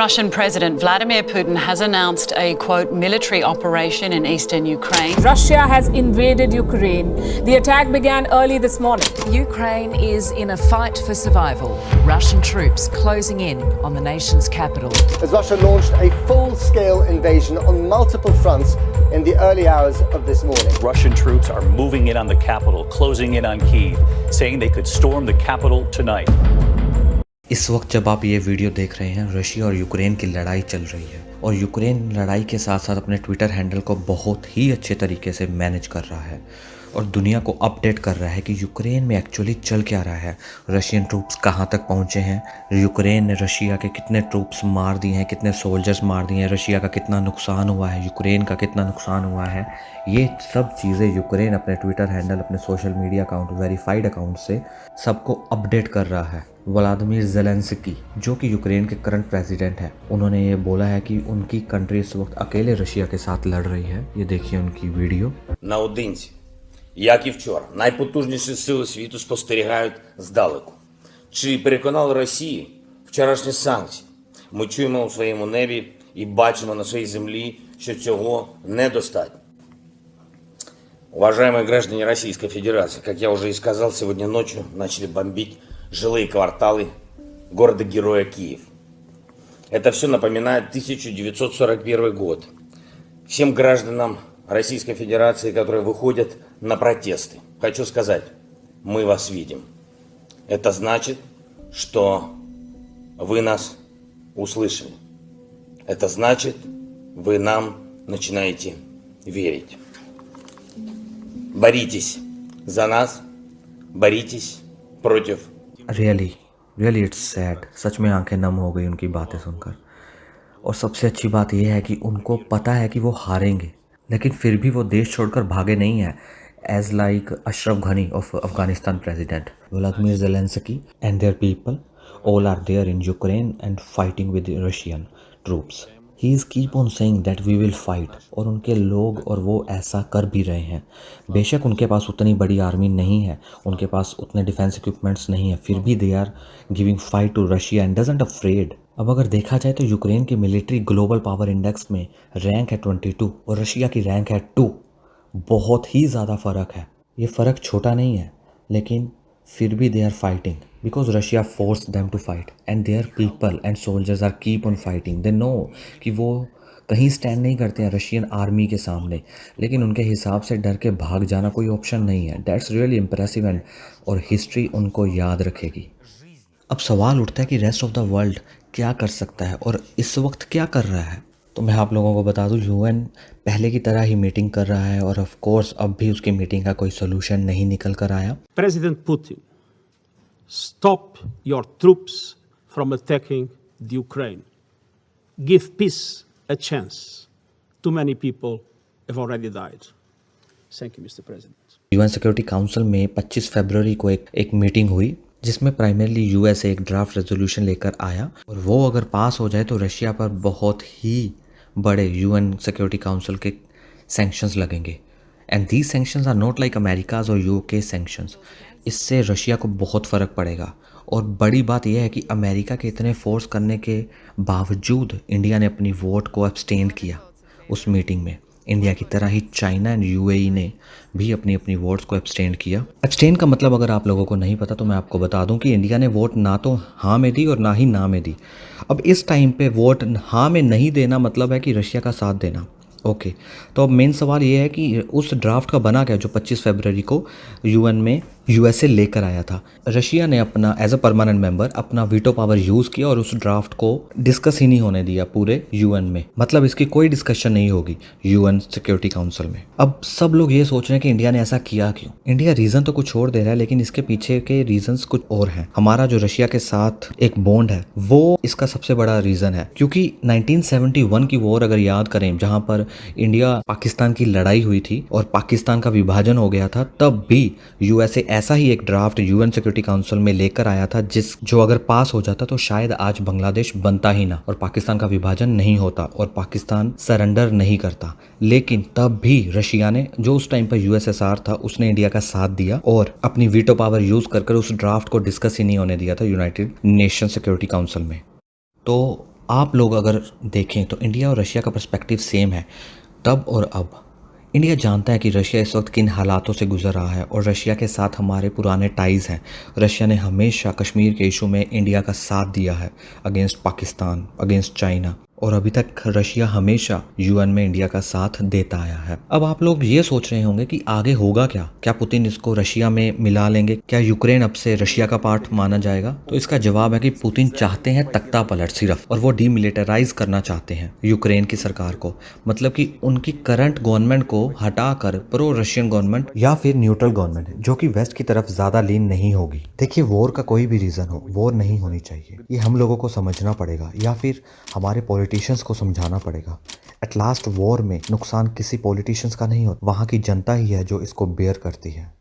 Russian President Vladimir Putin has announced a, quote, military operation in eastern Ukraine. Russia has invaded Ukraine. The attack began early this morning. Ukraine is in a fight for survival. Russian troops closing in on the nation's capital. As Russia launched a full-scale invasion on multiple fronts in the early hours of this morning. Russian troops are moving in on the capital, closing in on Kyiv, saying they could storm the capital tonight. इस वक्त जब आप ये video देख रहे हैं, Russia और Ukraine की लड़ाई चल रही है और यूक्रेन लड़ाई के साथ साथ अपने ट्विटर हैंडल को बहुत ही अच्छे तरीके से मैनेज कर रहा है और दुनिया को अपडेट कर रहा है कि यूक्रेन में एक्चुअली चल क्या रहा है, रशियन ट्रूप्स कहाँ तक पहुँचे हैं, यूक्रेन ने रशिया के कितने ट्रूप्स मार दिए हैं, कितने सोल्जर्स मार दिए हैं, रशिया का कितना नुकसान हुआ है, यूक्रेन का कितना नुकसान हुआ है। ये सब चीज़ें यूक्रेन अपने ट्विटर हैंडल, अपने social media account, verified account से सबको अपडेट कर रहा है। व्लादिमीर ज़ेलेंस्की जो कि यूक्रेन के करंट प्रेसिडेंट हैं, उन्होंने ये बोला है कि उनकी कंट्री इस वक्त अकेले रशिया के साथ लड़ रही है। ये देखिए उनकी वीडियो। Наодинці, як і вчора, найпотужніші сили світу спостерігають здалеку. Чи переконали Росію вчорашні санкції? Ми чуємо у своєму небі і бачимо на своїй землі, що цього недостатньо. Уважаемые граждане Российской Федерации, как я уже и сказал, сегодня ночью начали бомбить жилые кварталы города-героя Киев. Это все напоминает 1941 год. Всем гражданам Российской Федерации, которые выходят на протесты, хочу сказать, мы вас видим. Это значит, что вы нас услышали. Это значит, вы нам начинаете верить. Боритесь за нас, боритесь против. Really it's sad. सच में आंखें नम हो गई उनकी बातें सुनकर। और सबसे अच्छी बात यह है कि उनको पता है कि वो हारेंगे, लेकिन फिर भी वो देश छोड़कर भागे नहीं हैं। As like Ashraf Ghani of Afghanistan president, Vladimir Zelenskyy and there people all are there in Ukraine and fighting with Russian troops. He is keep on saying that we will fight, और उनके लोग और वो ऐसा कर भी रहे हैं। बेशक उनके पास उतनी बड़ी आर्मी नहीं है, उनके पास उतने डिफेंस इक्विपमेंट्स नहीं है, फिर भी they are giving fight to Russia and doesn't afraid. अब अगर देखा जाए तो यूक्रेन की मिलिट्री ग्लोबल पावर इंडेक्स में रैंक है 22 और रशिया की रैंक है 2। बहुत ही ज़्यादा फ़र्क है। ये फ़र्क छोटा नहीं है, लेकिन फिर भी they are fighting because Russia forces them to fight and there people and soldiers are keep on fighting. They know कि वो कहीं स्टैंड नहीं करते हैं रशियन आर्मी के सामने, लेकिन उनके हिसाब से डर के भाग जाना कोई ऑप्शन नहीं है। दैट्स रियली इम्प्रेसिव एंड और हिस्ट्री उनको याद रखेगी। अब सवाल उठता है कि रेस्ट ऑफ द वर्ल्ड क्या कर सकता है और इस वक्त क्या कर रहा है। तो मैं आप लोगों को बता दूं, यूएन पहले की तरह ही मीटिंग कर रहा है और ऑफ कोर्स अब भी उसकी मीटिंग का कोई सोल्यूशन नहीं निकल कर आया। President Putin, stop your troops from attacking the Ukraine. Give peace a chance. Too many people have already died. Thank you, Mr. President. UN security council में 25 फरवरी को एक मीटिंग हुई जिसमें प्राइमरली यूएस एक ड्राफ्ट रेजोल्यूशन लेकर आया और वो अगर पास हो जाए तो रशिया पर बहुत ही बड़े यूएन सिक्योरिटी काउंसिल के सैंक्शंस लगेंगे। And these sanctions are not like America's और यूके सैंक्शंस। इससे रशिया को बहुत फ़र्क पड़ेगा। और बड़ी बात यह है कि अमेरिका के इतने फोर्स करने के बावजूद इंडिया ने अपनी वोट को एब्सटेन किया उस मीटिंग में। इंडिया की तरह ही चाइना एंड यूएई ने भी अपनी अपनी वोट्स को एब्सटेन किया। एब्सटेन का मतलब अगर आप लोगों को नहीं पता तो मैं आपको बता दूं कि इंडिया ने वोट ना तो हाँ में दी और ना ही ना में दी। अब इस टाइम पे वोट हाँ में नहीं देना मतलब है कि रशिया का साथ देना। ओके, तो अब मेन सवाल ये है कि उस ड्राफ्ट का बना क्या जो 25 फरवरी को यूएन में यूएसए लेकर आया था। रशिया ने अपना एज अ परमानेंट मेंबर अपना वीटो पावर यूज़ किया और उस ड्राफ्ट को डिस्कस ही नहीं होने दिया पूरे यूएन में। मतलब इसकी कोई डिस्कशन नहीं होगी यूएन सिक्योरिटी काउंसिल में। अब सब लोग ये सोच रहे हैं कि इंडिया ने ऐसा किया क्यों। इंडिया रीज़न तो कुछ और दे रहा है, लेकिन इसके पीछे के रीजंस कुछ और हैं। हमारा जो रशिया के साथ एक बॉन्ड है वो इसका सबसे बड़ा रीज़न है, क्योंकि 1971 की वॉर अगर याद करें, जहाँ पर इंडिया पाकिस्तान की लड़ाई हुई थी और पाकिस्तान का विभाजन हो गया था, तब भी यूएसए ऐसा ही एक ड्राफ्ट यूएन सिक्योरिटी काउंसिल में लेकर आया था जो अगर पास हो जाता तो शायद आज बांग्लादेश बनता ही ना और पाकिस्तान का विभाजन नहीं होता और पाकिस्तान सरेंडर नहीं करता। लेकिन तब भी रशिया ने, जो उस टाइम पर यूएसएसआर था, उसने इंडिया का साथ दिया और अपनी वीटो पावर यूज कर उस ड्राफ्ट को डिस्कस ही नहीं होने दिया था यूनाइटेड नेशन सिक्योरिटी काउंसिल में। तो आप लोग अगर देखें तो इंडिया और रशिया का पर्सपेक्टिव सेम है तब और अब। इंडिया जानता है कि रशिया इस वक्त किन हालातों से गुजर रहा है और रशिया के साथ हमारे पुराने टाइज़ हैं। रशिया ने हमेशा कश्मीर के इशू में इंडिया का साथ दिया है अगेंस्ट पाकिस्तान, अगेंस्ट चाइना, और अभी तक रशिया हमेशा यूएन में इंडिया का साथ देता आया है। अब आप लोग ये सोच रहे होंगे कि आगे होगा क्या? क्या पुतिन इसको रशिया में मिला लेंगे? क्या यूक्रेन अब से रशिया का पार्ट माना जाएगा? तो इसका जवाब है कि पुतिन चाहते हैं तख्ता पलट सिर्फ, और वो डीमिलिटराइज करना चाहते हैं यूक्रेन की सरकार को। मतलब कि उनकी करंट गवर्नमेंट को हटाकर प्रो रशियन गवर्नमेंट या फिर न्यूट्रल गवर्नमेंट जो कि वेस्ट की तरफ ज्यादा लीन नहीं होगी। देखिए, वॉर का कोई भी रीजन हो, वॉर नहीं होनी चाहिए। ये हम लोगों को समझना पड़ेगा या फिर हमारे पॉलिटिशियंस को समझाना पड़ेगा। एट लास्ट वॉर में नुकसान किसी पॉलिटिशियंस का नहीं होता, वहाँ की जनता ही है जो इसको बेयर करती है।